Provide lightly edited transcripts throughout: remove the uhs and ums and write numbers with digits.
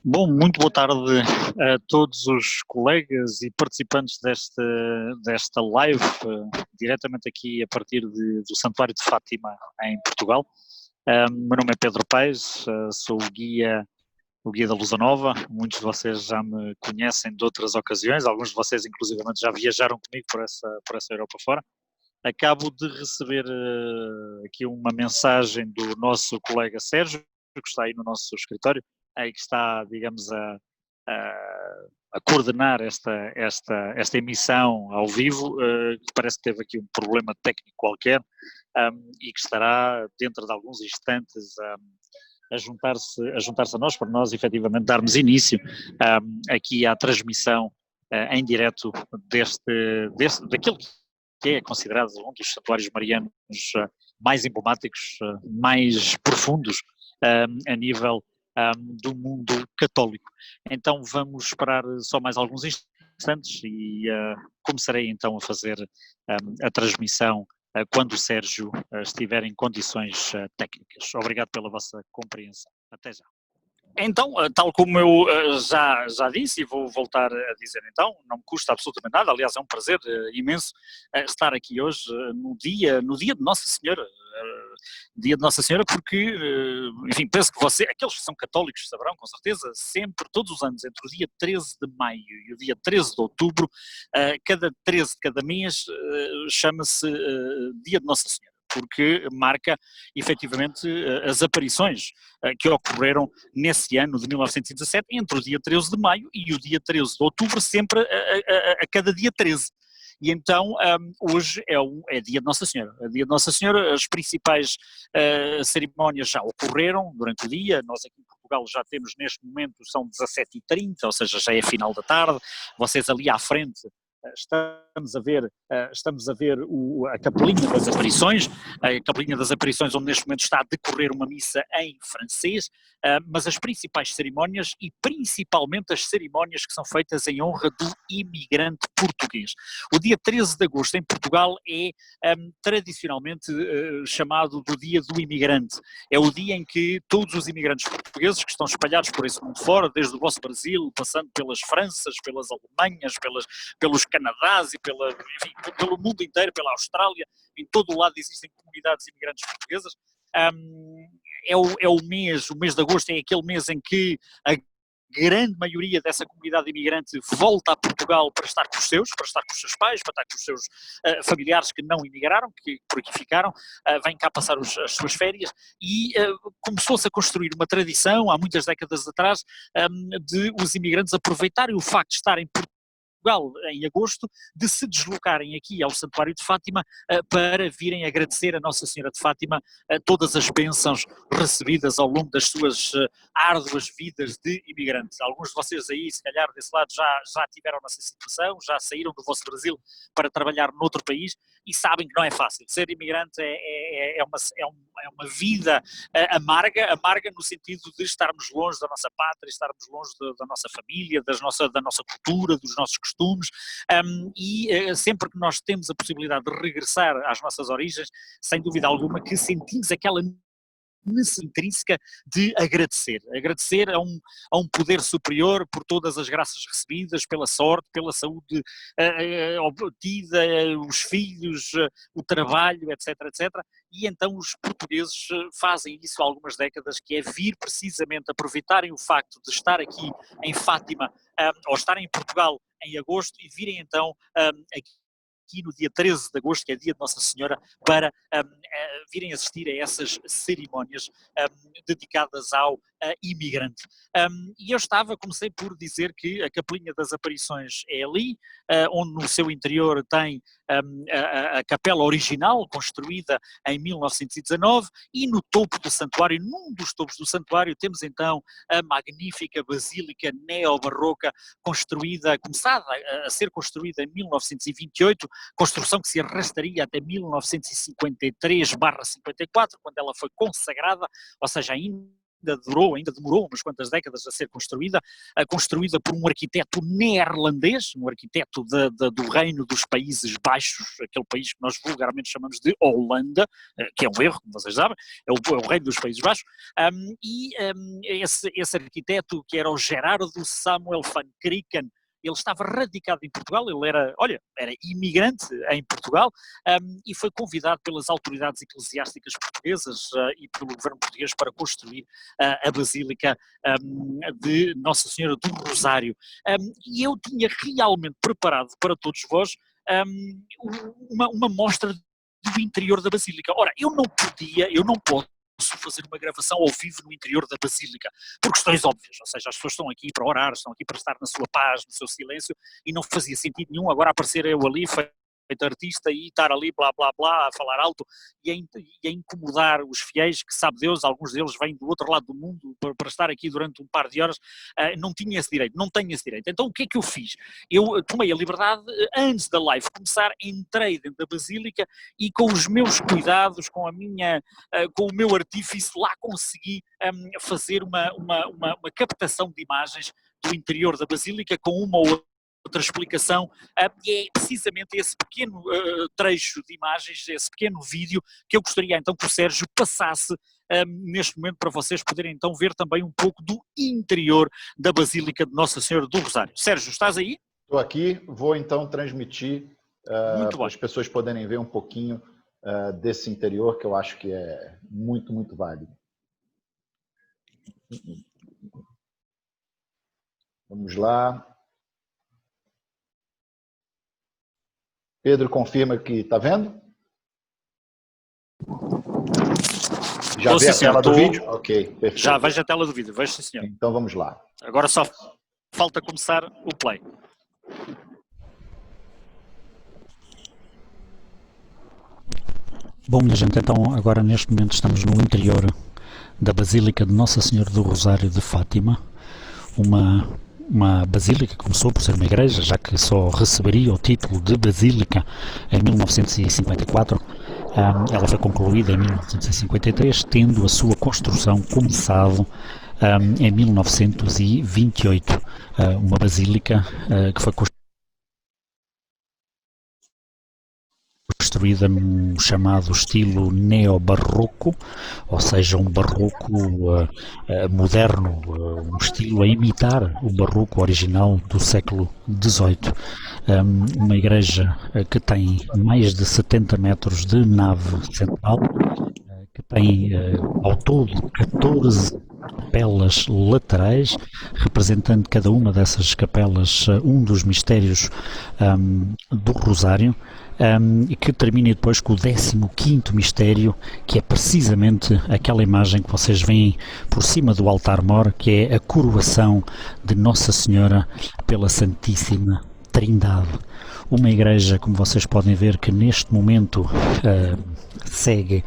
Bom, muito boa tarde a todos os colegas e participantes desta live, diretamente aqui a partir do Santuário de Fátima, em Portugal. Meu nome é Pedro Paes, sou o guia da Lusa Nova. Muitos de vocês já me conhecem de outras ocasiões, alguns de vocês inclusivamente já viajaram comigo por essa Europa fora. Acabo de receber aqui uma mensagem do nosso colega Sérgio, que está aí no nosso escritório, aí que está, digamos, a coordenar esta emissão ao vivo, que parece que teve aqui um problema técnico qualquer, e que estará dentro de alguns instantes a juntar-se a nós, para nós efetivamente darmos início aqui à transmissão em direto daquele que é considerado um dos santuários marianos mais emblemáticos, mais profundos a nível do mundo católico. Então vamos esperar só mais alguns instantes e começarei então a fazer a transmissão quando o Sérgio estiver em condições técnicas. Obrigado pela vossa compreensão. Até já. Então, tal como eu já disse, e vou voltar a dizer então, não me custa absolutamente nada, aliás é um prazer imenso estar aqui hoje no dia de Nossa Senhora, porque, enfim, penso que aqueles que são católicos saberão com certeza, sempre, todos os anos, entre o dia 13 de maio e o dia 13 de outubro, cada 13 de cada mês chama-se Dia de Nossa Senhora, porque marca efetivamente as aparições que ocorreram nesse ano de 1917, entre o dia 13 de maio e o dia 13 de outubro, sempre a cada dia 13. E então hoje é dia de Nossa Senhora. É dia de Nossa Senhora, as principais cerimónias já ocorreram durante o dia. Nós aqui em Portugal já temos neste momento, são 17h30, ou seja, já é final da tarde. Vocês ali à frente estamos a ver a Capelinha das Aparições, onde neste momento está a decorrer uma missa em francês, mas as principais cerimónias e principalmente as cerimónias que são feitas em honra do imigrante português. O dia 13 de agosto em Portugal é tradicionalmente chamado do Dia do Imigrante. É o dia em que todos os imigrantes portugueses que estão espalhados por esse mundo fora, desde o vosso Brasil, passando pelas Franças, pelas Alemanhas, pelos Canadás e pelo mundo inteiro, pela Austrália, em todo o lado existem comunidades imigrantes portuguesas. O mês de agosto é aquele mês em que a grande maioria dessa comunidade imigrante volta a Portugal para estar com os seus pais, para estar com os seus familiares que não imigraram, que por aqui ficaram, vêm cá passar as suas férias e começou-se a construir uma tradição, há muitas décadas atrás, de os imigrantes aproveitarem o facto de estarem em agosto, de se deslocarem aqui ao Santuário de Fátima para virem agradecer a Nossa Senhora de Fátima todas as bênçãos recebidas ao longo das suas árduas vidas de imigrantes. Alguns de vocês aí, se calhar desse lado, já tiveram nessa situação, já saíram do vosso Brasil para trabalhar noutro país e sabem que não é fácil. Ser imigrante é uma vida amarga no sentido de estarmos longe da nossa pátria, estarmos longe da nossa família, da nossa cultura, dos nossos costumes, sempre que nós temos a possibilidade de regressar às nossas origens, sem dúvida alguma que sentimos aquela necessidade intrínseca de agradecer a um poder superior por todas as graças recebidas, pela sorte, pela saúde obtida, os filhos, o trabalho, etc, etc. E então os portugueses fazem isso há algumas décadas, que é vir precisamente aproveitarem o facto de estar aqui em Fátima, ou estarem em Portugal em agosto e virem então aqui no dia 13 de agosto, que é dia de Nossa Senhora, para virem assistir a essas cerimónias dedicadas ao imigrante. E eu comecei por dizer que a Capelinha das Aparições é ali, onde no seu interior tem a capela original, construída em 1919, e no topo do santuário, num dos topos do santuário, temos então a magnífica basílica neobarroca, começada a ser construída em 1928, construção que se arrastaria até 1953/54, quando ela foi consagrada, ou seja, ainda ainda demorou umas quantas décadas a ser construída, construída por um arquiteto neerlandês, um arquiteto do Reino dos Países Baixos, aquele país que nós vulgarmente chamamos de Holanda, que é um erro, como vocês sabem, é o Reino dos Países Baixos, esse arquiteto, que era o Gerardo Samuel van Krieken, ele estava radicado em Portugal, ele era imigrante em Portugal, e foi convidado pelas autoridades eclesiásticas portuguesas e pelo governo português para construir a Basílica de Nossa Senhora do Rosário. E eu tinha realmente preparado para todos vós uma mostra do interior da Basílica. Ora, eu não posso fazer uma gravação ao vivo no interior da Basílica, por questões óbvias, ou seja, as pessoas estão aqui para orar, estão aqui para estar na sua paz, no seu silêncio, e não fazia sentido nenhum agora aparecer eu ali, feito artista, e estar ali blá blá blá a falar alto e a incomodar os fiéis, que sabe Deus, alguns deles vêm do outro lado do mundo para estar aqui durante um par de horas. Não tinha esse direito, não tenho esse direito. Então o que é que eu fiz? Eu tomei a liberdade, antes da live começar, entrei dentro da Basílica e com os meus cuidados, com o meu artifício, lá consegui fazer uma captação de imagens do interior da Basílica com uma ou outra explicação, e é precisamente esse pequeno trecho de imagens, esse pequeno vídeo, que eu gostaria então que o Sérgio passasse neste momento, para vocês poderem então ver também um pouco do interior da Basílica de Nossa Senhora do Rosário. Sérgio, estás aí? Estou aqui, vou então transmitir para as pessoas poderem ver um pouquinho desse interior, que eu acho que é muito, muito válido. Vamos lá. Pedro confirma que está vendo? Já vê a tela do vídeo? Ok, perfeito. Já vejo a tela do vídeo, vejo sim, senhor. Então vamos lá. Agora só falta começar o play. Bom, minha gente, então agora neste momento estamos no interior da Basílica de Nossa Senhora do Rosário de Fátima, uma basílica que começou por ser uma igreja, já que só receberia o título de basílica em 1954. Ela foi concluída em 1953, tendo a sua construção começado em 1928. Uma basílica que foi construída num chamado estilo neobarroco, ou seja, um barroco moderno, um estilo a imitar o barroco original do século XVIII. Uma igreja que tem mais de 70 metros de nave central, que tem ao todo 14 capelas laterais, representando cada uma dessas capelas um dos mistérios do Rosário, e que termina depois com o 15º mistério, que é precisamente aquela imagem que vocês veem por cima do altar-mor, que é a coroação de Nossa Senhora pela Santíssima Trindade. Uma igreja, como vocês podem ver, que neste momento segue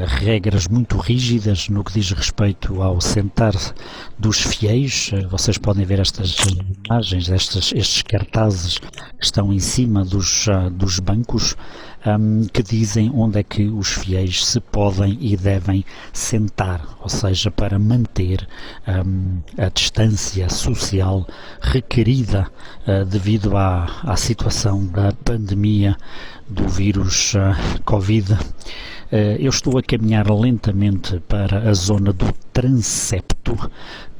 regras muito rígidas no que diz respeito ao sentar dos fiéis. Vocês podem ver estas imagens, estes cartazes que estão em cima dos bancos, que dizem onde é que os fiéis se podem e devem sentar, ou seja, para manter a distância social requerida devido à situação da pandemia do vírus Covid. Eu estou a caminhar lentamente para a zona do transepto,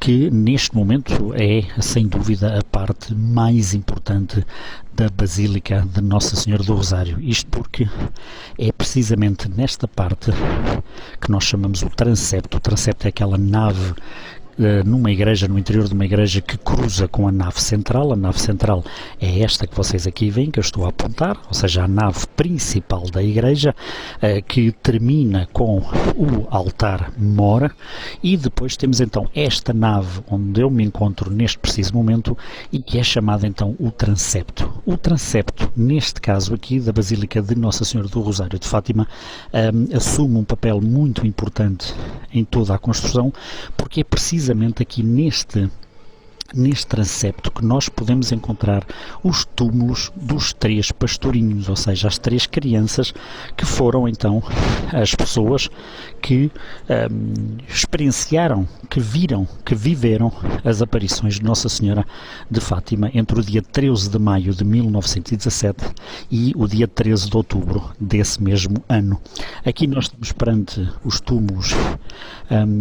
que neste momento é, sem dúvida, a parte mais importante da Basílica de Nossa Senhora do Rosário. Isto porque é precisamente nesta parte que nós chamamos o transepto. O transepto é aquela nave numa igreja, no interior de uma igreja, que cruza com a nave central. A nave central é esta que vocês aqui veem, que eu estou a apontar, ou seja, a nave principal da igreja, que termina com o altar-mor, e depois temos então esta nave onde eu me encontro neste preciso momento e que é chamada então o transepto. O transepto, neste caso aqui da Basílica de Nossa Senhora do Rosário de Fátima, assume um papel muito importante em toda a construção, porque é precisamente aqui neste transepto que nós podemos encontrar os túmulos dos 3 pastorinhos, ou seja, as 3 crianças que foram então as pessoas que experienciaram, que viram, que viveram as aparições de Nossa Senhora de Fátima entre o dia 13 de maio de 1917 e o dia 13 de outubro desse mesmo ano. Aqui nós estamos perante os túmulos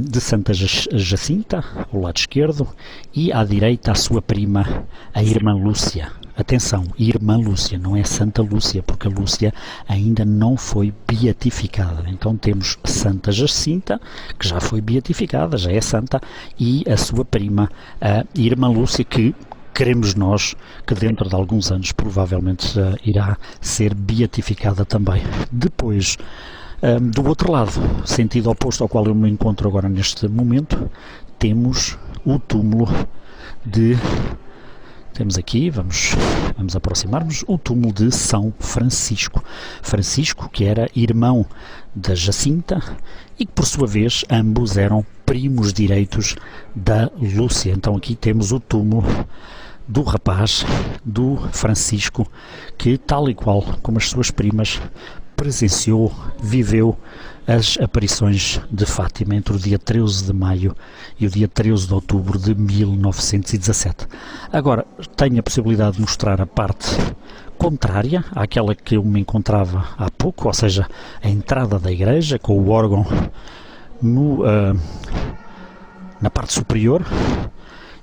de Santa Jacinta, ao lado esquerdo, e à direita a sua prima, a Irmã Lúcia. Atenção, Irmã Lúcia, não é Santa Lúcia, porque a Lúcia ainda não foi beatificada. Então temos Santa Jacinta, que já foi beatificada, já é santa, e a sua prima, a Irmã Lúcia, que queremos nós que dentro de alguns anos provavelmente irá ser beatificada também. Depois, do outro lado, sentido oposto ao qual eu me encontro agora neste momento, temos o túmulo de... Temos aqui, vamos aproximar-nos, o túmulo de São Francisco. Francisco, que era irmão da Jacinta e que, por sua vez, ambos eram primos direitos da Lúcia. Então aqui temos o túmulo do rapaz, do Francisco, que, tal e qual como as suas primas, presenciou, viveu as aparições de Fátima entre o dia 13 de maio e o dia 13 de outubro de 1917. Agora, tenho a possibilidade de mostrar a parte contrária àquela que eu me encontrava há pouco, ou seja, a entrada da igreja com o órgão na parte superior.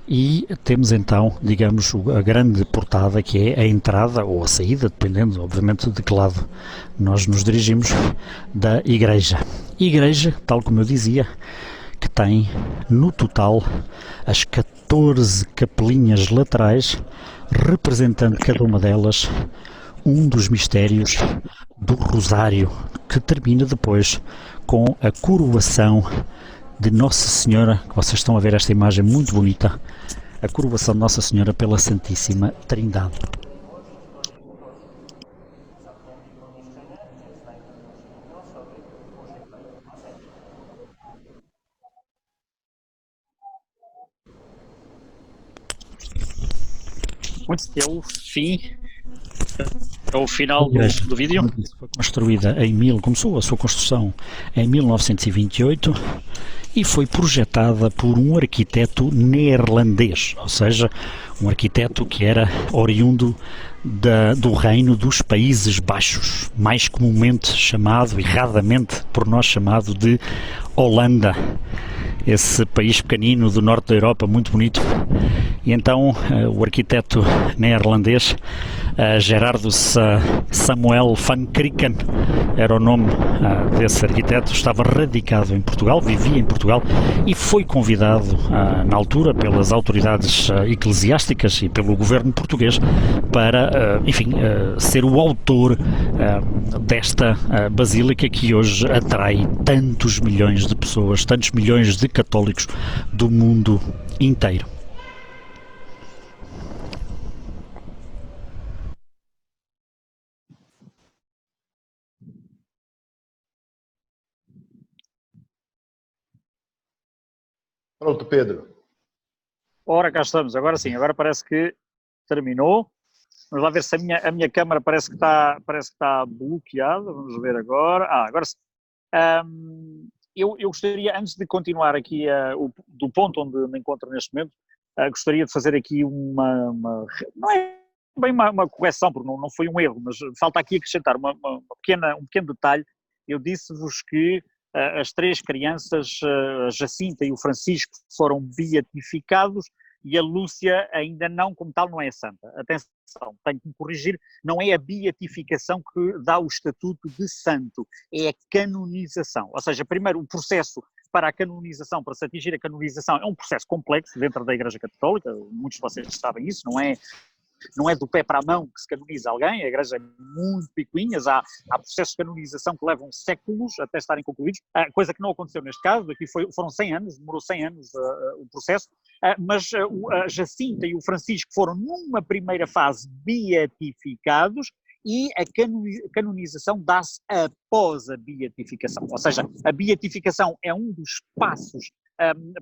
E temos então, digamos, a grande portada, que é a entrada ou a saída, dependendo, obviamente, de que lado nós nos dirigimos, da igreja. Igreja, tal como eu dizia, que tem no total as 14 capelinhas laterais, representando cada uma delas um dos mistérios do Rosário, que termina depois com a coroação de Nossa Senhora, que vocês estão a ver esta imagem muito bonita, a coroação de Nossa Senhora pela Santíssima Trindade. Muito é o fim, é o final do vídeo. Foi construída começou a sua construção em 1928 e foi projetada por um arquiteto neerlandês, ou seja, um arquiteto que era oriundo do Reino dos Países Baixos, mais comumente chamado, erradamente por nós chamado, de Holanda, esse país pequenino do norte da Europa, muito bonito. E então o arquiteto neerlandês Gerardo Samuel van Krieken era o nome desse arquiteto, estava radicado em Portugal, vivia em Portugal e foi convidado na altura pelas autoridades eclesiásticas e pelo governo português para, ser o autor desta basílica que hoje atrai tantos milhões de pessoas, tantos milhões de católicos do mundo inteiro. Pronto, Pedro. Ora, cá estamos. Agora sim, agora parece que terminou. Vamos lá ver se a minha câmara parece que está bloqueada. Vamos ver agora. Agora sim. Eu gostaria, antes de continuar aqui do ponto onde me encontro neste momento, gostaria de fazer aqui não é bem uma correção, porque não foi um erro, mas falta aqui acrescentar um pequeno detalhe. Eu disse-vos que as 3 crianças, a Jacinta e o Francisco, foram beatificados e a Lúcia ainda não, como tal, não é santa. Atenção, tenho que me corrigir, não é a beatificação que dá o estatuto de santo, é a canonização. Ou seja, primeiro o processo para a canonização, para se atingir a canonização, é um processo complexo dentro da Igreja Católica, muitos de vocês sabem isso, não é do pé para a mão que se canoniza alguém, a Igreja é muito picuinhas, há processos de canonização que levam séculos até estarem concluídos, coisa que não aconteceu neste caso, aqui foram 100 anos, demorou 100 anos o processo, mas a Jacinta e o Francisco foram numa primeira fase beatificados e a canonização dá-se após a beatificação, ou seja, a beatificação é um dos passos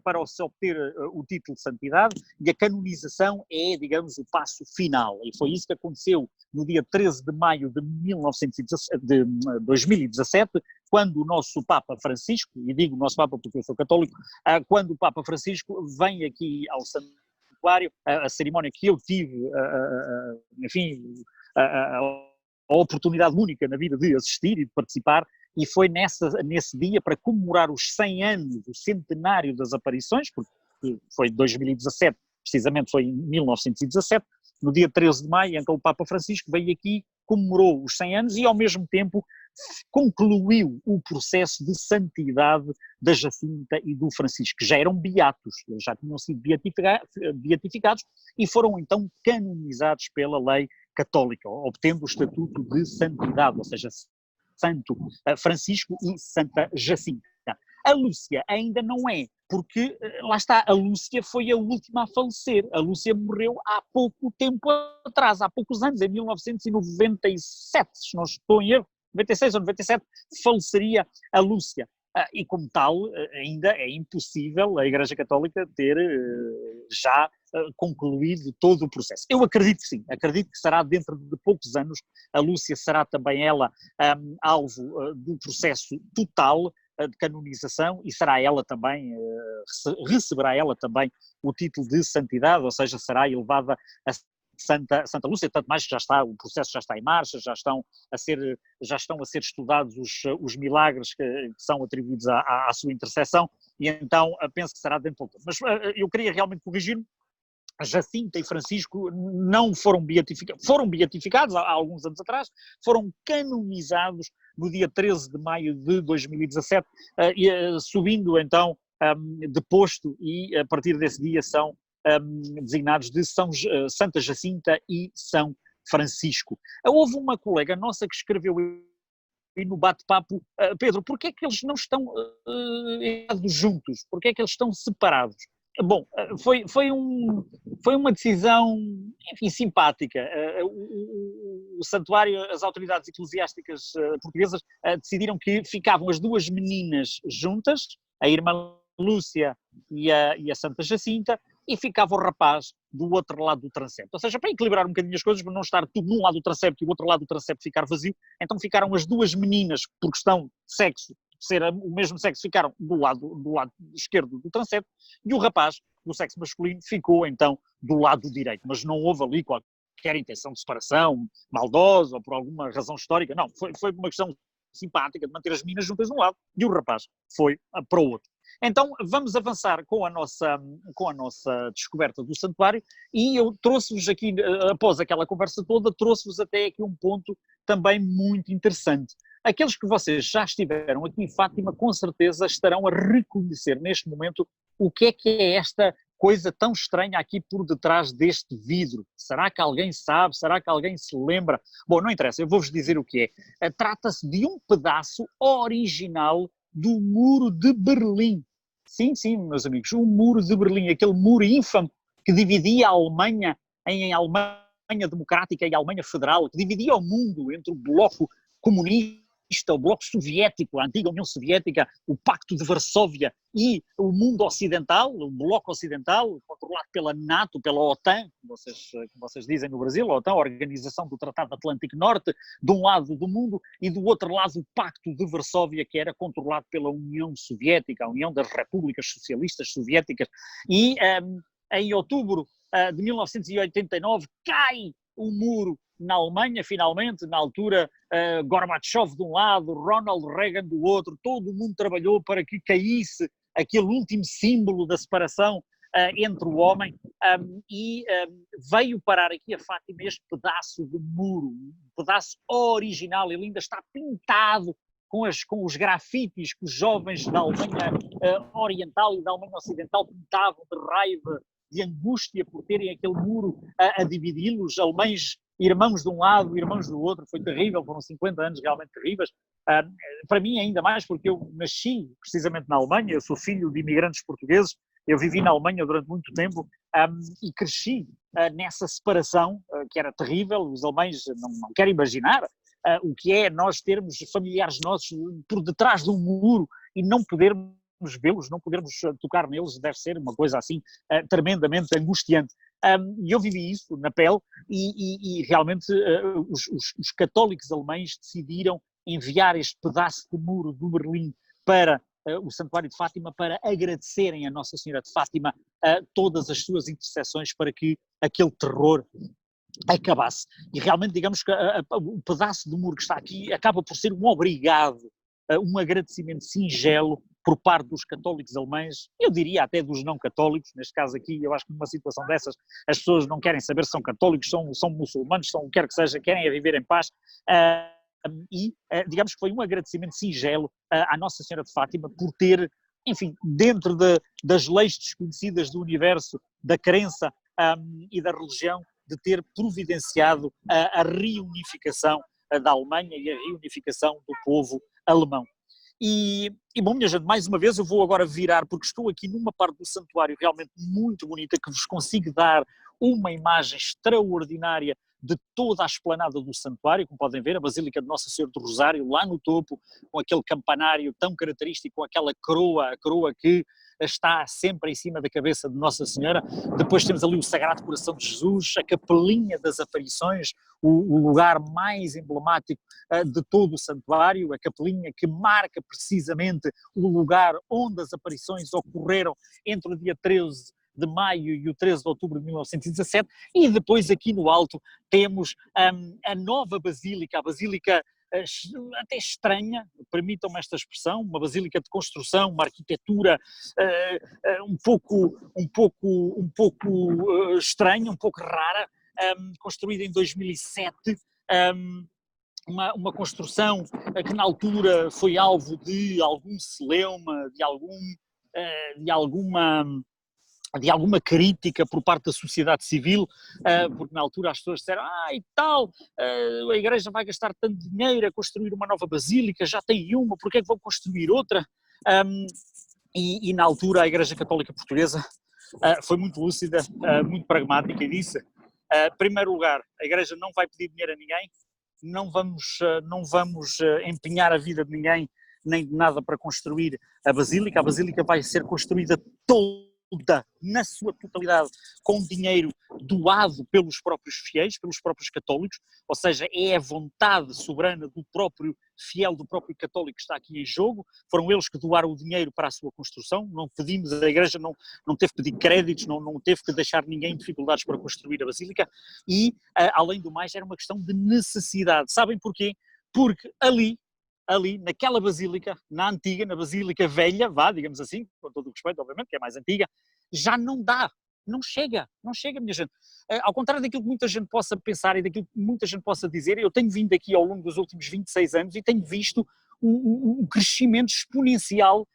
para se obter o título de santidade, e a canonização é, digamos, o passo final. E foi isso que aconteceu no dia 13 de maio de 2017, quando o nosso Papa Francisco, e digo o nosso Papa porque eu sou católico, quando o Papa Francisco vem aqui ao santuário, a cerimónia que eu tive, enfim, a oportunidade única na vida de assistir e de participar, e foi nesse dia, para comemorar os 100 anos, o centenário das aparições, porque foi 2017, precisamente foi em 1917, no dia 13 de maio, em que o Papa Francisco veio aqui, comemorou os 100 anos e, ao mesmo tempo, concluiu o processo de santidade da Jacinta e do Francisco, que já eram beatos, eles já tinham sido beatificados e foram então canonizados pela lei católica, obtendo o estatuto de santidade, ou seja, Santo Francisco e Santa Jacinta. A Lúcia ainda não é, porque, lá está, a Lúcia foi a última a falecer. A Lúcia morreu há pouco tempo atrás, há poucos anos, em 1997, se não estou em erro, 96 ou 97, faleceria a Lúcia. E como tal, ainda é impossível a Igreja Católica ter já concluído todo o processo. Eu acredito que sim, acredito que será dentro de poucos anos. A Lúcia será também ela alvo do processo total de canonização, e será ela também, receberá ela também o título de santidade, ou seja, será elevada a Santa Lúcia, tanto mais que o processo já está em marcha, já estão a ser estudados os milagres que são atribuídos à sua intercessão, e então penso que será dentro de pouco. Mas eu queria realmente corrigir-me. Jacinta e Francisco não foram beatificados há alguns anos atrás, foram canonizados no dia 13 de maio de 2017, subindo então de posto, e a partir desse dia são designados de Santa Jacinta e São Francisco. Houve uma colega nossa que escreveu no bate-papo, Pedro, porquê é que eles não estão juntos? Porquê é que eles estão separados? Bom, foi uma decisão, enfim, simpática. O santuário, as autoridades eclesiásticas portuguesas decidiram que ficavam as duas meninas juntas, a irmã Lúcia e a Santa Jacinta, e ficava o rapaz do outro lado do transepto. Ou seja, para equilibrar um bocadinho as coisas, para não estar tudo num lado do transepto e o outro lado do transepto ficar vazio, então ficaram as duas meninas, por questão de sexo, ser o mesmo sexo, ficaram do lado esquerdo do transepto, e o rapaz do sexo masculino ficou então do lado direito, mas não houve ali qualquer intenção de separação maldosa ou por alguma razão histórica, não, foi uma questão simpática de manter as meninas juntas de um lado e o rapaz foi para o outro. Então vamos avançar com a nossa descoberta do santuário, e eu trouxe-vos aqui, após aquela conversa toda, trouxe-vos até aqui um ponto também muito interessante. Aqueles que vocês já estiveram aqui em Fátima, com certeza estarão a reconhecer neste momento o que é esta coisa tão estranha aqui por detrás deste vidro. Será que alguém sabe? Será que alguém se lembra? Bom, não interessa, eu vou-vos dizer o que é. Trata-se de um pedaço original do Muro de Berlim. Sim, meus amigos, o Muro de Berlim, aquele muro ínfame que dividia a Alemanha em Alemanha Democrática e Alemanha Federal, que dividia o mundo entre o bloco comunista, o bloco soviético, a antiga União Soviética, o Pacto de Varsóvia, e o mundo ocidental, o bloco ocidental, controlado pela NATO, pela OTAN, como vocês dizem no Brasil, a OTAN, a Organização do Tratado Atlântico Norte, de um lado do mundo, e do outro lado o Pacto de Varsóvia, que era controlado pela União Soviética, a União das Repúblicas Socialistas Soviéticas. E em outubro de 1989 cai o muro na Alemanha, finalmente, na altura, Gorbachev de um lado, Ronald Reagan do outro, todo o mundo trabalhou para que caísse aquele último símbolo da separação entre o homem, e veio parar aqui a Fátima este pedaço de muro, um pedaço original, ele ainda está pintado com os grafites que os jovens da Alemanha Oriental e da Alemanha Ocidental pintavam de raiva, de angústia por terem aquele muro a dividi-los, alemães irmãos de um lado, irmãos do outro. Foi terrível, foram 50 anos realmente terríveis, para mim ainda mais porque eu nasci precisamente na Alemanha, eu sou filho de imigrantes portugueses, eu vivi na Alemanha durante muito tempo e cresci nessa separação que era terrível. Os alemães não querem imaginar o que é nós termos familiares nossos por detrás de um muro e não podermos vê-los, não podermos tocar neles, deve ser uma coisa assim tremendamente angustiante. E eu vivi isso na pele e realmente os católicos alemães decidiram enviar este pedaço de muro do Berlim para o Santuário de Fátima para agradecerem a Nossa Senhora de Fátima todas as suas intercessões para que aquele terror acabasse. E realmente, digamos que o pedaço do muro que está aqui acaba por ser um obrigado, um agradecimento singelo por parte dos católicos alemães, eu diria até dos não católicos, neste caso aqui, eu acho que numa situação dessas, as pessoas não querem saber se são católicos, são muçulmanos, são o que quer que seja, querem viver em paz, digamos que foi um agradecimento singelo à Nossa Senhora de Fátima por ter, enfim, dentro das leis desconhecidas do universo, da crença e da religião, de ter providenciado a reunificação da Alemanha e a reunificação do povo alemão. E bom, minha gente, mais uma vez eu vou agora virar, porque estou aqui numa parte do santuário realmente muito bonita, que vos consigo dar uma imagem extraordinária de toda a esplanada do santuário, como podem ver, a Basílica de Nossa Senhora do Rosário, lá no topo, com aquele campanário tão característico, com aquela coroa, a coroa que está sempre em cima da cabeça de Nossa Senhora. Depois temos ali o Sagrado Coração de Jesus, a Capelinha das Aparições, o lugar mais emblemático de todo o santuário, a capelinha que marca precisamente o lugar onde as aparições ocorreram entre o dia 13 de maio e o 13 de outubro de 1917, e depois aqui no alto temos a nova basílica, a basílica até estranha, permitam-me esta expressão, uma basílica de construção, uma arquitetura um pouco estranha, um pouco rara, construída em 2007, uma construção que na altura foi alvo de algum celeuma, de alguma crítica por parte da sociedade civil, porque na altura as pessoas disseram, e tal, a Igreja vai gastar tanto dinheiro a construir uma nova basílica, já tem uma, porque é que vão construir outra? E na altura a Igreja Católica Portuguesa foi muito lúcida, muito pragmática e disse, em primeiro lugar, a Igreja não vai pedir dinheiro a ninguém, não vamos empenhar a vida de ninguém, nem de nada para construir a basílica vai ser construída toda, na sua totalidade, com dinheiro doado pelos próprios fiéis, pelos próprios católicos, ou seja, é a vontade soberana do próprio fiel, do próprio católico que está aqui em jogo. Foram eles que doaram o dinheiro para a sua construção, não pedimos, a Igreja não teve que pedir créditos, não teve que deixar ninguém em dificuldades para construir a basílica e, além do mais, era uma questão de necessidade. Sabem porquê? Porque ali, naquela basílica, na antiga, na basílica velha, digamos assim, com todo o respeito, obviamente, que é mais antiga, já não dá, não chega, minha gente. Ao contrário daquilo que muita gente possa pensar e daquilo que muita gente possa dizer, eu tenho vindo aqui ao longo dos últimos 26 anos e tenho visto um crescimento exponencial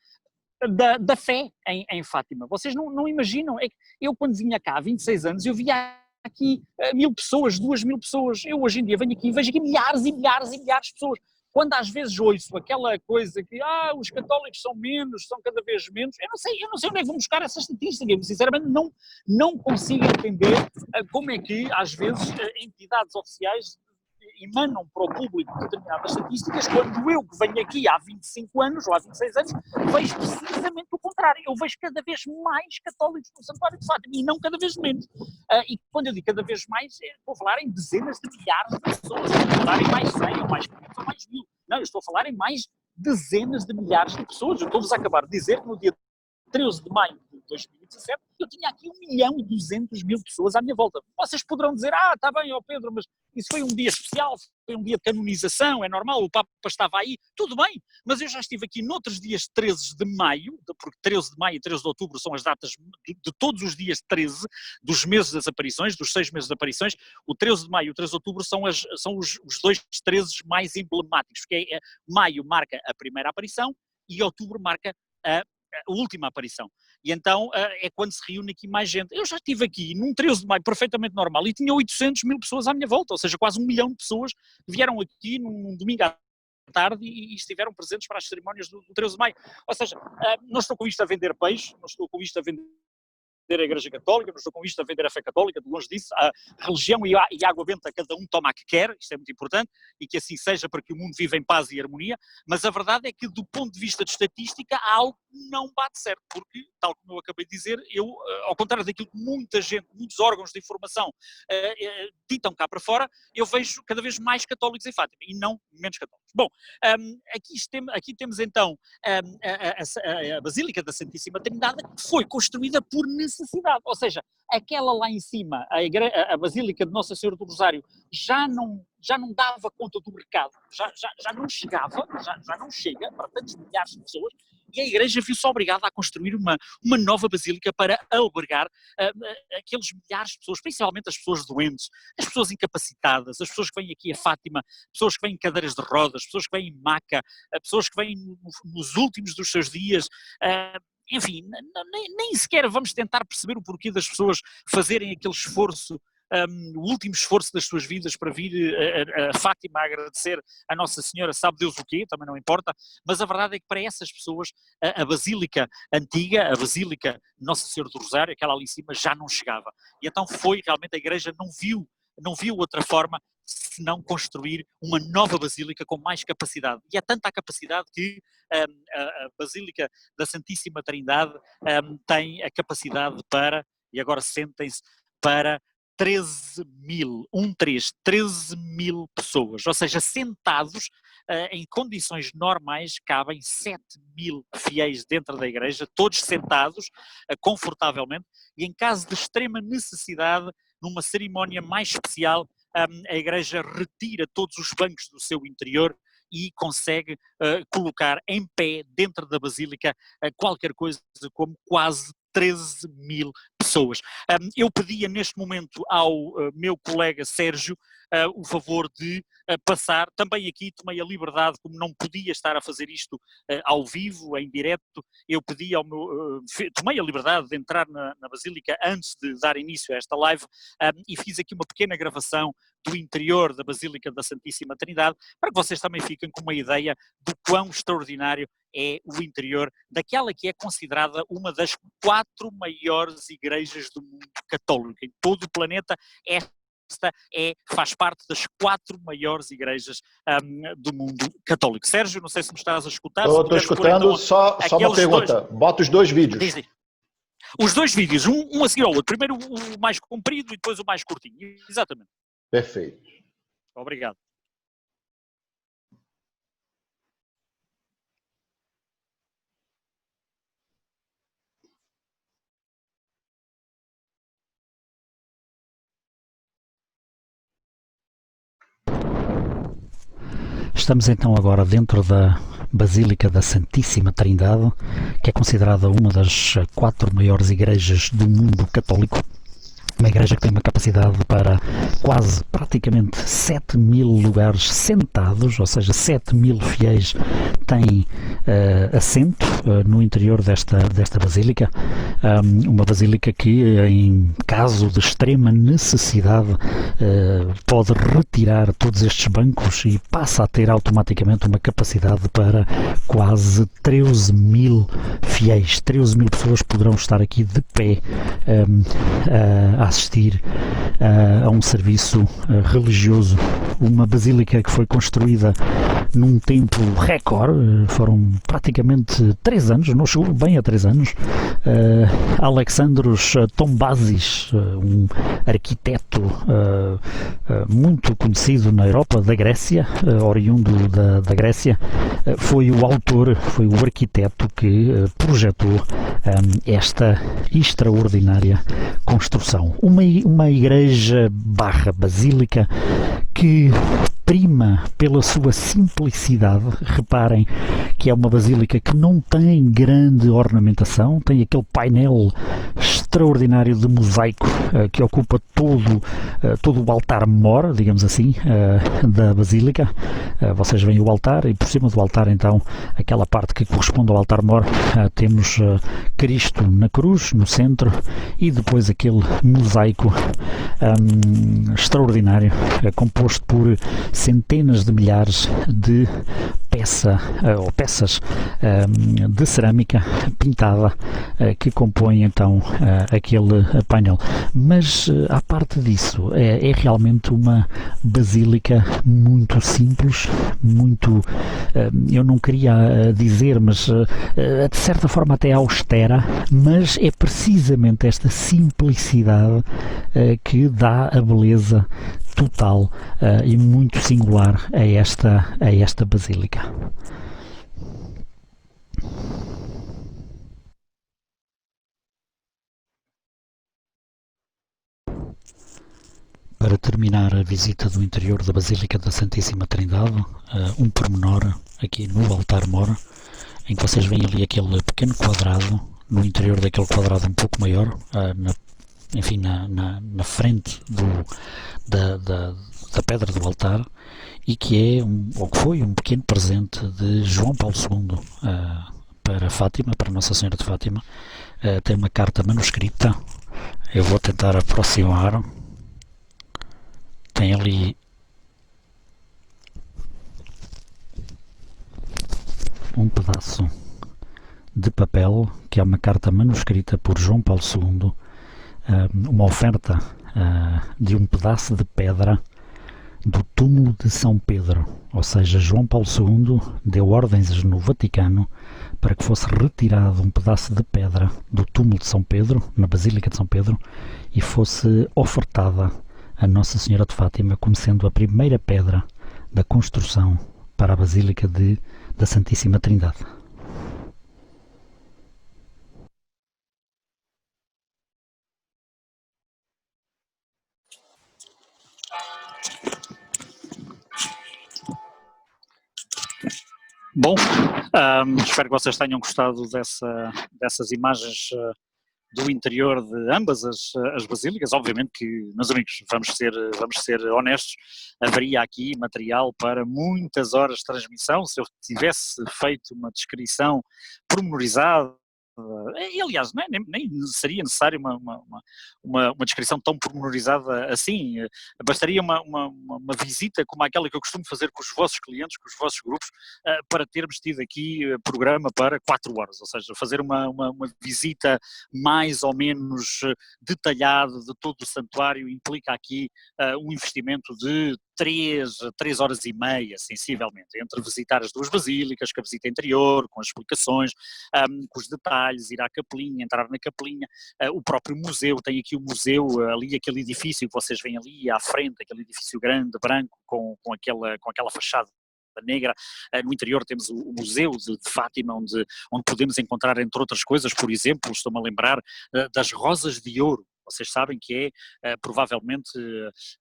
da fé em Fátima. Vocês não imaginam, é que eu quando vinha cá há 26 anos, eu via aqui 1.000 pessoas, 2.000 pessoas, eu hoje em dia venho aqui e vejo aqui milhares e milhares e milhares de pessoas. Quando às vezes ouço aquela coisa que os católicos são menos, são cada vez menos, eu não sei onde é que vão buscar essa estatística, eu sinceramente não consigo entender como é que às vezes entidades oficiais emanam para o público determinadas estatísticas, quando eu que venho aqui há 25 anos ou há 26 anos, vejo precisamente o contrário. Eu vejo cada vez mais católicos no Santuário de Fátima e não cada vez menos. E quando eu digo cada vez mais, estou a falar em dezenas de milhares de pessoas, estou a falar em mais 100 ou mais 500 ou mais 1000. Não, eu estou a falar em mais dezenas de milhares de pessoas. Eu estou-vos a acabar de dizer que no dia 13 de maio de 2017, eu tinha aqui 1.200.000 pessoas à minha volta. Vocês poderão dizer, está bem, Pedro, mas isso foi um dia especial, foi um dia de canonização, é normal, o Papa estava aí, tudo bem, mas eu já estive aqui noutros dias 13 de maio, porque 13 de maio e 13 de outubro são as datas de todos os dias 13, dos meses das aparições, dos 6 meses de aparições. O 13 de maio e o 13 de outubro são os dois 13 mais emblemáticos, porque maio marca a primeira aparição e outubro marca a última aparição. E então é quando se reúne aqui mais gente. Eu já estive aqui num 13 de maio perfeitamente normal e tinha 800.000 pessoas à minha volta, ou seja, quase 1 milhão de pessoas que vieram aqui num domingo à tarde e estiveram presentes para as cerimónias do 13 de maio. Ou seja, não estou com isto a vender peixe, não estou com isto a vender a Igreja Católica, não estou com isto a vender a fé católica, de longe disso, a religião e água benta cada um toma a que quer, isto é muito importante, e que assim seja para que o mundo viva em paz e harmonia, mas a verdade é que do ponto de vista de estatística há algo que não bate certo, porque, tal como eu acabei de dizer, ao contrário daquilo que muita gente, muitos órgãos de informação ditam cá para fora, eu vejo cada vez mais católicos em Fátima, e não menos católicos. Bom, aqui temos então a Basílica da Santíssima Trindade, que foi construída por necessidade, ou seja, aquela lá em cima, a Basílica de Nossa Senhora do Rosário, já não dava conta do mercado, já não chegava, já não chega para tantos milhares de pessoas, e a Igreja viu-se obrigada a construir uma nova basílica para albergar aqueles milhares de pessoas, principalmente as pessoas doentes, as pessoas incapacitadas, as pessoas que vêm aqui a Fátima, pessoas que vêm em cadeiras de rodas, pessoas que vêm em maca, pessoas que vêm nos últimos dos seus dias. Enfim, nem sequer vamos tentar perceber o porquê das pessoas fazerem aquele esforço, o último esforço das suas vidas para vir a Fátima a agradecer a Nossa Senhora, sabe Deus o quê, também não importa, mas a verdade é que para essas pessoas a Basílica antiga, a Basílica Nossa Senhora do Rosário, aquela ali em cima, já não chegava. E então realmente a Igreja não viu outra forma senão construir uma nova basílica com mais capacidade. E é tanta a capacidade que a Basílica da Santíssima Trindade tem a capacidade para, e agora sentem-se, para 13 mil pessoas, ou seja, sentados em condições normais, cabem 7 mil fiéis dentro da igreja, todos sentados confortavelmente, e em caso de extrema necessidade, numa cerimónia mais especial, a igreja retira todos os bancos do seu interior e consegue colocar em pé dentro da basílica qualquer coisa como quase 13 mil pessoas. Eu pedia neste momento ao meu colega Sérgio o favor de passar, também aqui tomei a liberdade, como não podia estar a fazer isto ao vivo, em direto, eu pedi tomei a liberdade de entrar na Basílica antes de dar início a esta live e fiz aqui uma pequena gravação do interior da Basílica da Santíssima Trindade, para que vocês também fiquem com uma ideia do quão extraordinário é o interior daquela que é considerada uma das 4 maiores igrejas do mundo católico. Em todo o planeta, esta faz parte das 4 maiores igrejas do mundo católico. Sérgio, não sei se me estás a escutar. Estou escutando, então, só uma pergunta. Bota os 2 vídeos. Diz. Os 2 vídeos, um a seguir ao outro. Primeiro o mais comprido e depois o mais curtinho. Exatamente. Perfeito. Obrigado. Estamos então agora dentro da Basílica da Santíssima Trindade, que é considerada uma das 4 maiores igrejas do mundo católico. Uma igreja que tem uma capacidade para quase, praticamente 7 mil lugares sentados, ou seja, 7 mil fiéis têm assento no interior desta basílica. Uma basílica que, em caso de extrema necessidade, pode retirar todos estes bancos e passa a ter automaticamente uma capacidade para quase 13 mil fiéis. 13 mil pessoas poderão estar aqui de pé a assistir a um serviço religioso. Uma basílica que foi construída num tempo recorde, foram praticamente 3 anos, não chegou bem a 3 anos. Alexandros Tombazis, um arquiteto muito conhecido na Europa, da Grécia, oriundo da Grécia, foi o autor, foi o arquiteto que projetou esta extraordinária construção. Uma igreja barra basílica que prima pela sua simplicidade. Reparem que é uma basílica que não tem grande ornamentação, tem aquele painel extraordinário de mosaico que ocupa todo o altar-mor, digamos assim, da basílica. Vocês veem o altar e por cima do altar então aquela parte que corresponde ao altar-mor temos Cristo na cruz, no centro, e depois aquele mosaico extraordinário, composto por centenas de milhares de peça ou peças de cerâmica pintada que compõem então aquele painel. Mas à parte disso, é realmente uma basílica muito simples, muito, eu não queria dizer, mas de certa forma até austera, mas é precisamente esta simplicidade que dá a beleza total e muito singular a esta basílica. Para terminar a visita do interior da Basílica da Santíssima Trindade, um pormenor aqui no altar-mor, em que vocês veem ali aquele pequeno quadrado, no interior daquele quadrado um pouco maior, na frente da pedra do altar, e que é, ou que foi um pequeno presente de João Paulo II para Fátima, para Nossa Senhora de Fátima. Tem uma carta manuscrita, eu vou tentar aproximar. Tem ali um pedaço de papel, que é uma carta manuscrita por João Paulo II, uma oferta de um pedaço de pedra do túmulo de São Pedro, ou seja, João Paulo II deu ordens no Vaticano para que fosse retirado um pedaço de pedra do túmulo de São Pedro, na Basílica de São Pedro, e fosse ofertada a Nossa Senhora de Fátima como sendo a primeira pedra da construção para a Basílica da Santíssima Trindade. Bom, espero que vocês tenham gostado dessas imagens do interior de ambas as basílicas. Obviamente que, meus amigos, vamos ser honestos, haveria aqui material para muitas horas de transmissão. Se eu tivesse feito uma descrição pormenorizada, e aliás, nem seria necessário uma descrição tão pormenorizada assim. Bastaria uma visita como aquela que eu costumo fazer com os vossos clientes, com os vossos grupos, para termos tido aqui programa para 4 horas, ou seja, fazer uma visita mais ou menos detalhada de todo o santuário implica aqui um investimento de 3 horas e meia, sensivelmente, entre visitar as 2 basílicas, com a visita interior, com as explicações, com os detalhes, ir à capelinha, entrar na capelinha, o próprio museu, tem aqui o museu, ali aquele edifício que vocês veem ali à frente, aquele edifício grande, branco, com aquela fachada negra. No interior temos o Museu de Fátima, onde podemos encontrar, entre outras coisas, por exemplo, estou-me a lembrar das Rosas de Ouro. Vocês sabem que é provavelmente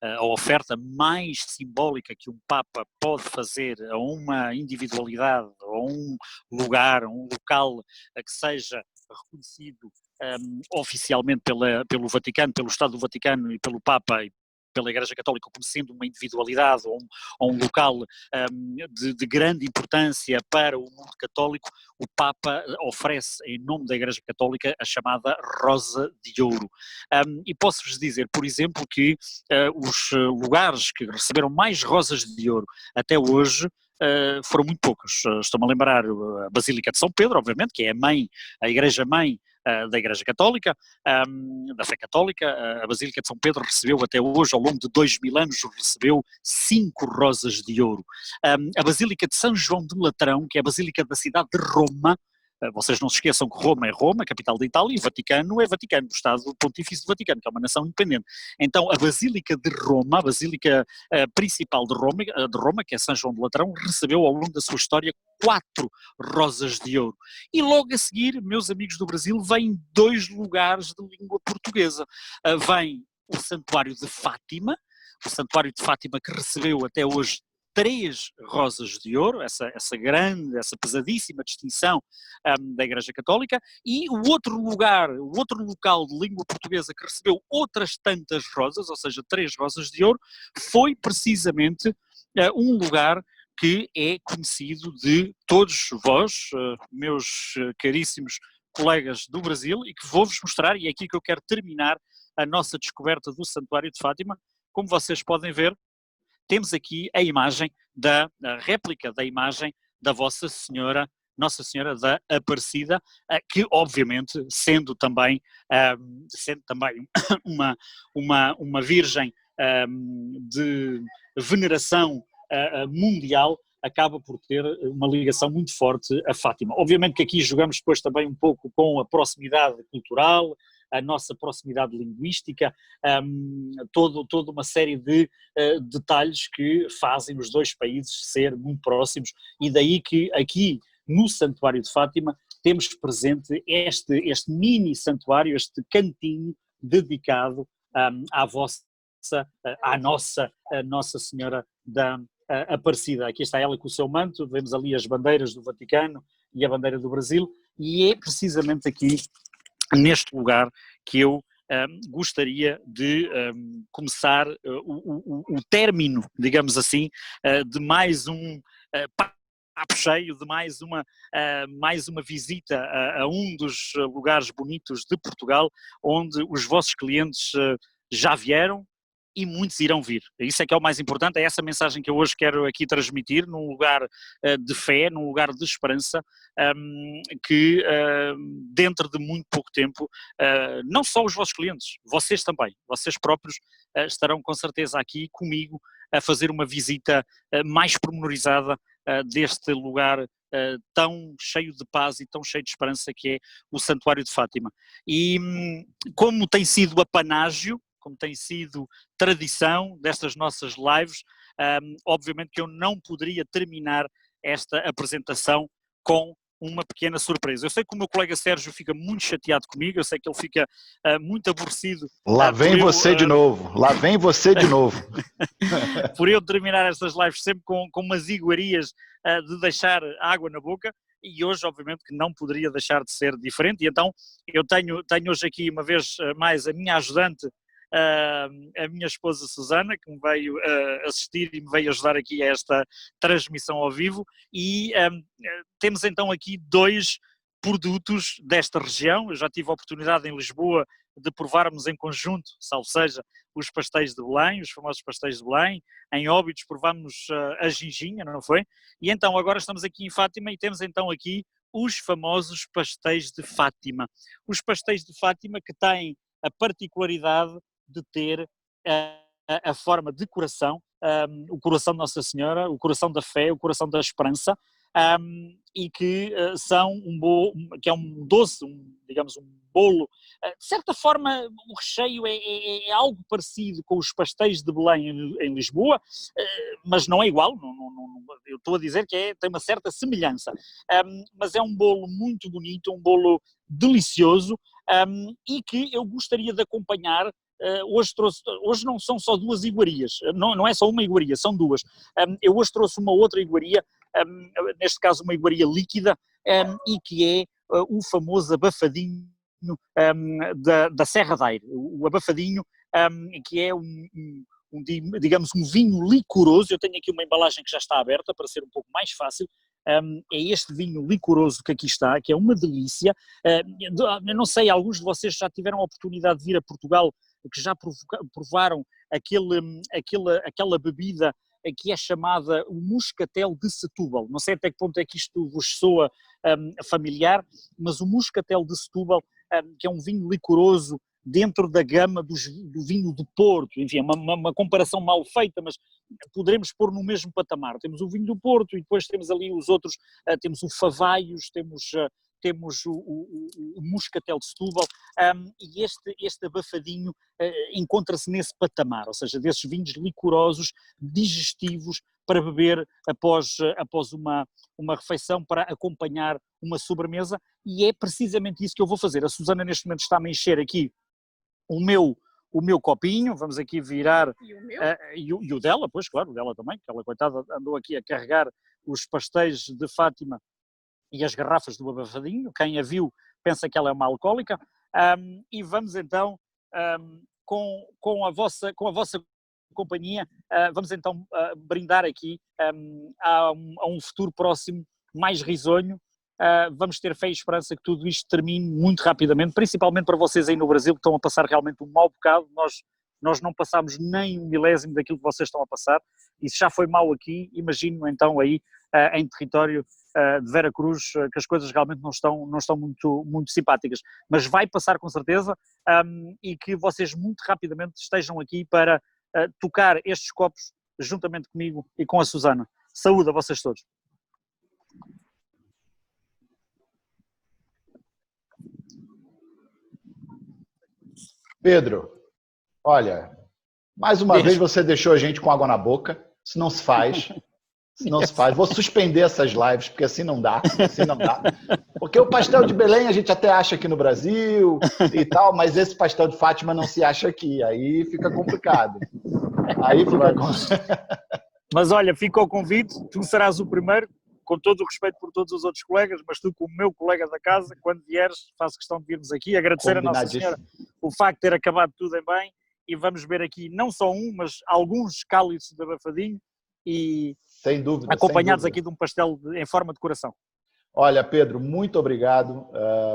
a oferta mais simbólica que um Papa pode fazer a uma individualidade, a um lugar, a um local que seja reconhecido oficialmente pelo Vaticano, pelo Estado do Vaticano e pelo Papa e pela Igreja Católica como sendo uma individualidade ou um local de grande importância para o mundo católico. O Papa oferece, em nome da Igreja Católica, a chamada Rosa de Ouro. E posso-vos dizer, por exemplo, que os lugares que receberam mais rosas de ouro até hoje foram muito poucos. Estou-me a lembrar a Basílica de São Pedro, obviamente, que é a Igreja-mãe da Igreja Católica, da fé católica. A Basílica de São Pedro recebeu até hoje, ao longo de 2000 anos, recebeu 5 rosas de ouro. A Basílica de São João de Latrão, que é a Basílica da cidade de Roma, vocês não se esqueçam que Roma é Roma, capital da Itália, e Vaticano é Vaticano, o Estado Pontifício do Vaticano, que é uma nação independente. Então a Basílica de Roma, a Basílica principal de Roma, que é São João de Latrão, recebeu ao longo da sua história 4 rosas de ouro. E logo a seguir, meus amigos do Brasil, vêm 2 lugares de língua portuguesa. Vem o Santuário de Fátima, que recebeu até hoje 3 rosas de ouro, essa grande, essa pesadíssima distinção da Igreja Católica, e o outro local de língua portuguesa que recebeu outras tantas rosas, ou seja, 3 rosas de ouro, foi precisamente um lugar que é conhecido de todos vós, meus caríssimos colegas do Brasil, e que vou-vos mostrar, e é aqui que eu quero terminar a nossa descoberta do Santuário de Fátima. Como vocês podem ver, temos aqui a réplica da imagem da vossa Senhora, Nossa Senhora da Aparecida, que obviamente sendo também uma virgem de veneração mundial, acaba por ter uma ligação muito forte a Fátima. Obviamente que aqui jogamos depois também um pouco com a proximidade cultural, a nossa proximidade linguística, toda uma série de detalhes que fazem os dois países ser muito próximos, e daí que aqui no Santuário de Fátima temos presente este mini santuário, este cantinho dedicado à Nossa Senhora da Aparecida. Aqui está ela com o seu manto, vemos ali as bandeiras do Vaticano e a bandeira do Brasil, e é precisamente aqui, neste lugar, que eu gostaria de começar o término, digamos assim, de mais um papo cheio, de mais uma visita a um dos lugares bonitos de Portugal, onde os vossos clientes já vieram e muitos irão vir. Isso é que é o mais importante, é essa mensagem que eu hoje quero aqui transmitir, num lugar de fé, num lugar de esperança, que dentro de muito pouco tempo, não só os vossos clientes, vocês também, vocês próprios estarão com certeza aqui comigo a fazer uma visita mais pormenorizada deste lugar tão cheio de paz e tão cheio de esperança que é o Santuário de Fátima. E como tem sido apanágio, como tem sido tradição destas nossas lives, obviamente que eu não poderia terminar esta apresentação com uma pequena surpresa. Eu sei que o meu colega Sérgio fica muito chateado comigo, eu sei que ele fica muito aborrecido. Lá vem você de novo, lá vem você de novo. Por eu terminar estas lives sempre com umas iguarias de deixar água na boca, e hoje obviamente que não poderia deixar de ser diferente, e então eu tenho hoje aqui uma vez mais a minha ajudante, a minha esposa Susana, que me veio assistir e me veio ajudar aqui a esta transmissão ao vivo, e temos então aqui dois produtos desta região. Eu já tive a oportunidade em Lisboa de provarmos em conjunto, salvo seja, os pastéis de Belém, os famosos pastéis de Belém. Em Óbidos provámos a ginginha, não foi? E então agora estamos aqui em Fátima e temos então aqui os famosos pastéis de Fátima. Os pastéis de Fátima que têm a particularidade de ter a forma de coração, o coração de Nossa Senhora, o coração da fé, o coração da esperança, e que são que é um doce, digamos um bolo. De certa forma o recheio é algo parecido com os pastéis de Belém em Lisboa, mas não é igual, eu estou a dizer que tem uma certa semelhança, mas é um bolo muito bonito, um bolo delicioso, e que eu gostaria de acompanhar. Hoje não são só duas iguarias, não é só uma iguaria, são duas. Eu hoje trouxe uma outra iguaria, neste caso uma iguaria líquida, e que é o famoso abafadinho da Serra da Aire. O abafadinho, que é digamos um vinho licoroso. Eu tenho aqui uma embalagem que já está aberta para ser um pouco mais fácil. É este vinho licoroso que aqui está, que é uma delícia. Eu não sei, alguns de vocês já tiveram a oportunidade de vir a Portugal, que já provaram aquela bebida que é chamada o Moscatel de Setúbal. Não sei até que ponto é que isto vos soa familiar, mas o Moscatel de Setúbal, que é um vinho licoroso dentro da gama do vinho do Porto, enfim, é uma comparação mal feita, mas poderemos pôr no mesmo patamar. Temos o vinho do Porto e depois temos ali os outros, temos o Favaios, temos o Moscatel de Setúbal, e este abafadinho encontra-se nesse patamar, ou seja, desses vinhos licorosos, digestivos, para beber após uma refeição, para acompanhar uma sobremesa, e é precisamente isso que eu vou fazer. A Susana neste momento está-me a encher aqui o meu copinho, vamos aqui virar, e o dela, pois claro, o dela também, que ela, coitada, andou aqui a carregar os pastéis de Fátima e as garrafas do abafadinho. Quem a viu pensa que ela é uma alcoólica, e vamos então, com a vossa companhia, vamos então brindar aqui a um futuro próximo mais risonho. Vamos ter fé e esperança que tudo isto termine muito rapidamente, principalmente para vocês aí no Brasil que estão a passar realmente um mau bocado. Nós nós não passámos nem um milésimo daquilo que vocês estão a passar, e se já foi mal aqui, imagino então aí em território de Veracruz, que as coisas realmente não estão muito simpáticas, mas vai passar com certeza, e que vocês muito rapidamente estejam aqui para tocar estes copos juntamente comigo e com a Susana. Saúde a vocês todos. Pedro, olha, mais uma vez você deixou a gente com água na boca, isso não se faz. Não se faz. Vou suspender essas lives, porque assim não dá. Porque o pastel de Belém a gente até acha aqui no Brasil e tal, mas esse pastel de Fátima não se acha aqui. Aí fica complicado. Mas olha, fica o convite, tu serás o primeiro, com todo o respeito por todos os outros colegas, mas tu como meu colega da casa, quando vieres, faço questão de virmos aqui, agradecer a Nossa Senhora o facto de ter acabado tudo em bem, e vamos ver aqui não só mas alguns cálices de abafadinho, e sem dúvida, acompanhados aqui de um pastel em forma de coração. Olha, Pedro, muito obrigado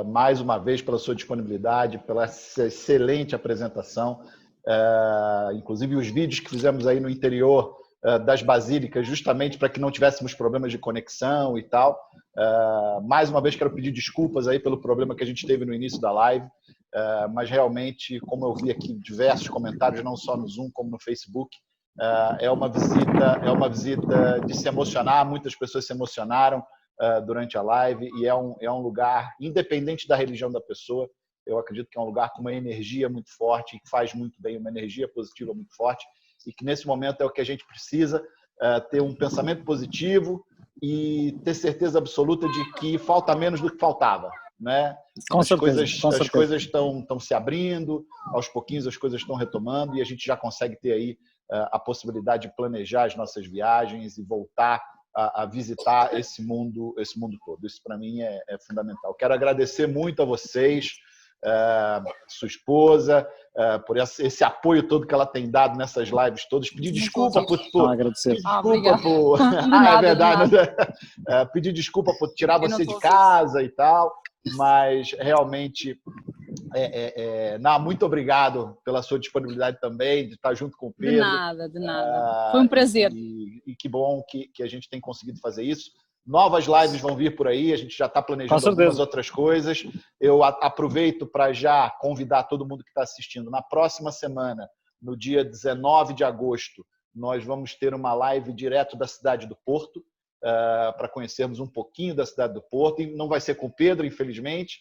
mais uma vez pela sua disponibilidade, pela excelente apresentação, inclusive os vídeos que fizemos aí no interior das basílicas, justamente para que não tivéssemos problemas de conexão e tal. Mais uma vez quero pedir desculpas aí pelo problema que a gente teve no início da live, mas realmente, como eu vi aqui diversos comentários, não só no Zoom como no Facebook, é uma visita de se emocionar, muitas pessoas se emocionaram durante a live, e é um lugar, independente da religião da pessoa, eu acredito que é um lugar com uma energia muito forte, que faz muito bem, uma energia positiva muito forte, e que nesse momento é o que a gente precisa, ter um pensamento positivo e ter certeza absoluta de que falta menos do que faltava. Né? As coisas estão se abrindo, aos pouquinhos as coisas estão retomando, e a gente já consegue ter aí a possibilidade de planejar as nossas viagens e voltar a visitar esse mundo todo. Isso para mim é fundamental. Quero agradecer muito a vocês, sua esposa, por esse apoio todo que ela tem dado nessas lives todas. Pedir desculpa por é verdade, pedir desculpa por tirar você de casa e tal, mas realmente muito obrigado pela sua disponibilidade também, de estar junto com o Pedro. De nada. Foi um prazer. E que bom que a gente tem conseguido fazer isso. Novas lives vão vir por aí, a gente já está planejando algumas outras coisas. Eu aproveito para já convidar todo mundo que está assistindo. Na próxima semana, no dia 19 de agosto, nós vamos ter uma live direto da cidade do Porto, para conhecermos um pouquinho da cidade do Porto. E não vai ser com o Pedro, infelizmente,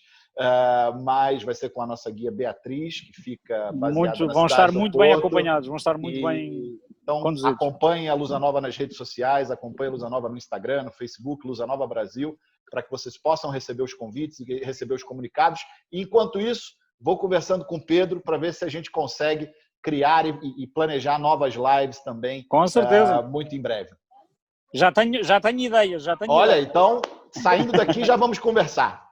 mas vai ser com a nossa guia Beatriz, que fica baseada vão estar muito bem acompanhados, vão estar muito bem conduzidos. Acompanhe a Lusa Nova nas redes sociais, acompanhe a Lusa Nova no Instagram, no Facebook, Lusa Nova Brasil, para que vocês possam receber os convites e receber os comunicados. E, enquanto isso, vou conversando com o Pedro para ver se a gente consegue criar e planejar novas lives também. Com certeza. Muito em breve. Já tenho ideias. Olha, então, saindo daqui, já vamos conversar.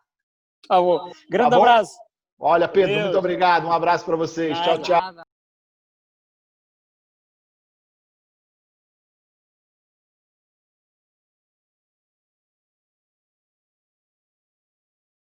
Grande abraço. Olha, Pedro, muito obrigado. Um abraço para vocês. Tchau, tchau.